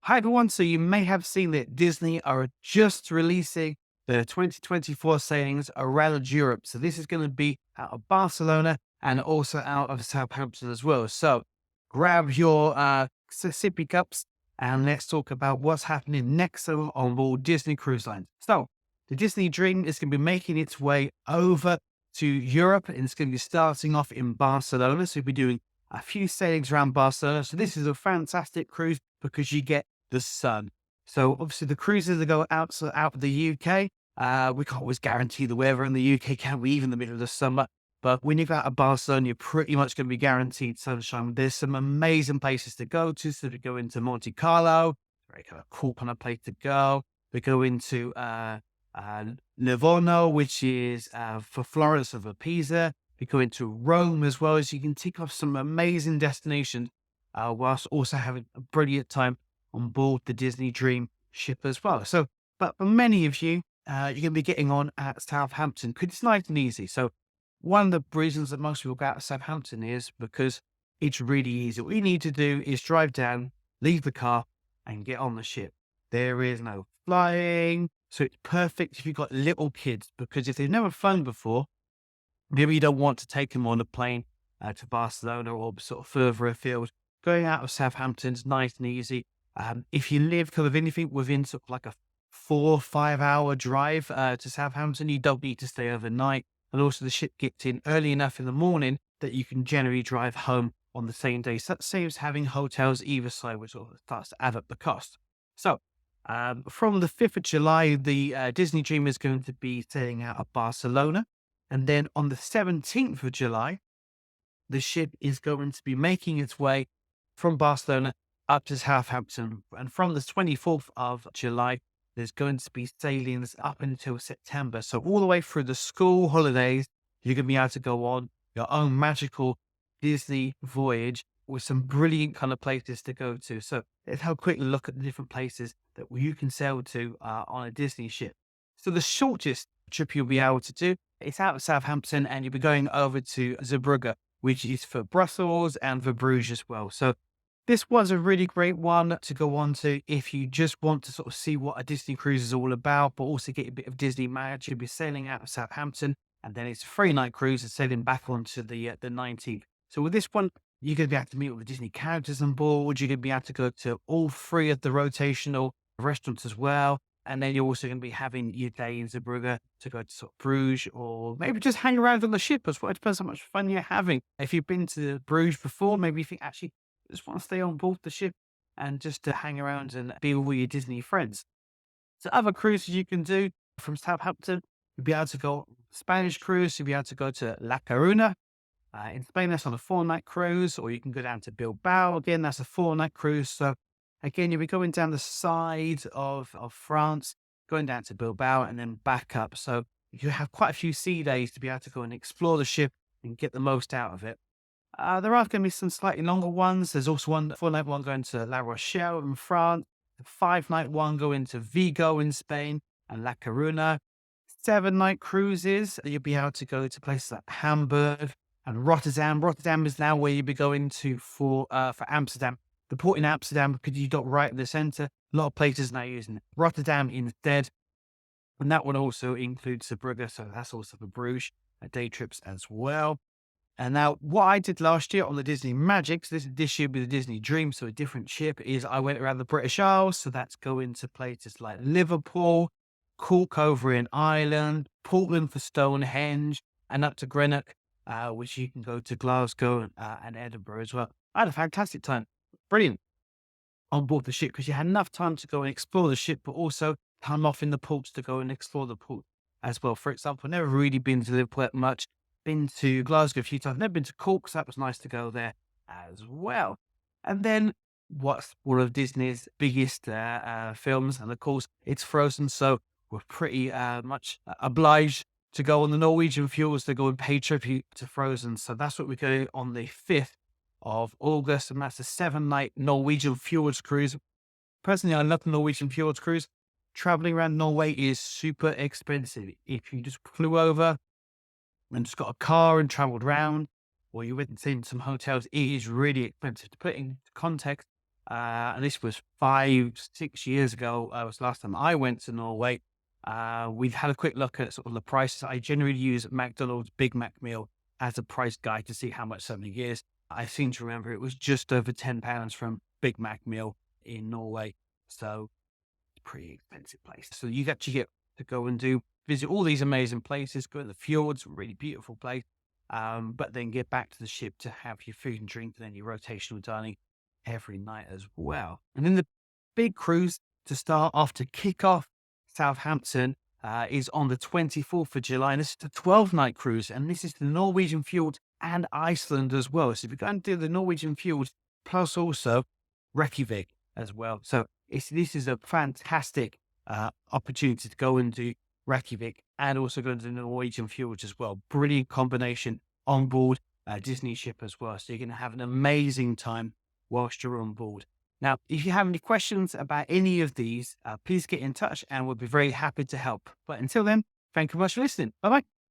Hi everyone. So you may have seen that Disney are just releasing the 2024 sailings around Europe. So this is going to be out of Barcelona and also out of Southampton as well. So grab your sippy cups and let's talk about what's happening next summer on board Disney Cruise Lines. So the Disney Dream is going to be making its way over to Europe and it's going to be starting off in Barcelona. So we'll be doing a few sailings around Barcelona. So this is a fantastic cruise because you get the sun. So obviously the cruises that go out of the UK, we can't always guarantee the weather in the UK, can we? Even in the middle of the summer. But when you go out of Barcelona, you're pretty much going to be guaranteed sunshine. There's some amazing places to go to. So we go into Monte Carlo, very kind of cool kind of place to go. We go into Livorno, which is for Florence of Pisa. We go into Rome as well, as you can tick off some amazing destinations, whilst also having a brilliant time on board the Disney Dream ship as well. So, but for many of you, you're going to be getting on at Southampton because it's nice and easy. So one of the reasons that most people go out to Southampton is because it's really easy. All you need to do is drive down, leave the car and get on the ship. There is no flying. So it's perfect if you've got little kids, because if they've never flown before, maybe you don't want to take them on a plane to Barcelona or sort of further afield. Going out of Southampton's nice and easy. If you live kind of anything within sort of like a 4 or 5 hour drive to Southampton, you don't need to stay overnight. And also the ship gets in early enough in the morning that you can generally drive home on the same day. So that saves having hotels either side, which sort of starts to add up the cost. So from the 5th of July, the Disney Dream is going to be sailing out of Barcelona. And then on the 17th of July, the ship is going to be making its way from Barcelona up to Southampton. And from the 24th of July, there's going to be sailings up until September. So all the way through the school holidays, you're going to be able to go on your own magical Disney voyage with some brilliant kind of places to go to. So let's have a quick look at the different places that you can sail to on a Disney ship. So the shortest trip you'll be able to do, it's out of Southampton and you'll be going over to Zeebrugge, which is for Brussels and for Bruges as well. So this was a really great one to go on to if you just want to sort of see what a Disney cruise is all about, but also get a bit of Disney magic. You'll be sailing out of Southampton, and then it's a 3-night cruise and sailing back onto the 19th. So with this one, you're going to be able to meet with the Disney characters on board. You're going to be able to go to all 3 of the rotational restaurants as well. And then you're also going to be having your day in Zeebrugge to go to sort of Bruges, or maybe just hang around on the ship as well. It depends how much fun you're having. If you've been to Bruges before, maybe you think, actually, I just want to stay on board the ship and just to hang around and be with all your Disney friends. So other cruises you can do from Southampton, you'll be able to go Spanish cruise. You'll be able to go to La Coruna. In Spain, that's on a 4-night cruise, or you can go down to Bilbao. Again, that's a 4-night cruise. So again, you'll be going down the side of France, going down to Bilbao and then back up. So you have quite a few sea days to be able to go and explore the ship and get the most out of it. There are going to be some slightly longer ones. There's also one 4-night one going to La Rochelle in France, a 5-night one going to Vigo in Spain and La Coruna. 7-night cruises, you'll be able to go to places like Hamburg and Rotterdam. Rotterdam is now where you'll be going to for Amsterdam. The port in Amsterdam, because you got right in the center, a lot of places now using Rotterdam instead. And that one also includes Zeebrugge, so that's also for Bruges day trips as well. And now what I did last year on the Disney Magic, so this year with the Disney Dream, so a different ship, is I went around the British Isles. So that's going to places like Liverpool, Cork over in Ireland, Portland for Stonehenge, and up to Greenock, which you can go to Glasgow and Edinburgh as well. I had a fantastic time. Brilliant on board the ship because you had enough time to go and explore the ship, but also time off in the ports to go and explore the port as well. For example, never really been to Liverpool that much. Been to Glasgow a few times, never been to Cork, so that was nice to go there as well. And then what's one of Disney's biggest films, and of course it's Frozen, so we're pretty much obliged to go on the Norwegian Fjords to go and pay tribute to Frozen. So that's what we're going on the 5th of August, and that's a 7-night Norwegian Fjords cruise. Personally, I love the Norwegian Fjords cruise. Traveling around Norway is super expensive. If you just flew over and just got a car and traveled around, or you went and seen some hotels, it is really expensive. To put it into context, And this was 5, 6 years ago. Was the last time I went to Norway. We've had a quick look at sort of the prices. I generally use McDonald's Big Mac meal as a price guide to see how much something is. I seem to remember it was just over £10 from Big Mac meal in Norway. So pretty expensive place. So you actually get to go and visit all these amazing places, go to the fjords, really beautiful place. But then get back to the ship to have your food and drink and then your rotational dining every night as well. And then the big cruise to start off to kick off Southampton is on the 24th of July. And this is the 12-night cruise, and this is the Norwegian fjords and Iceland as well. So if you're going to do the Norwegian fjords plus also Reykjavik as well. So this is a fantastic opportunity to go and do Reykjavik and also go to the Norwegian fjords as well. Brilliant combination on board a Disney ship as well. So you're going to have an amazing time whilst you're on board. Now, if you have any questions about any of these, please get in touch and we'll be very happy to help. But until then, thank you very much for listening. Bye bye.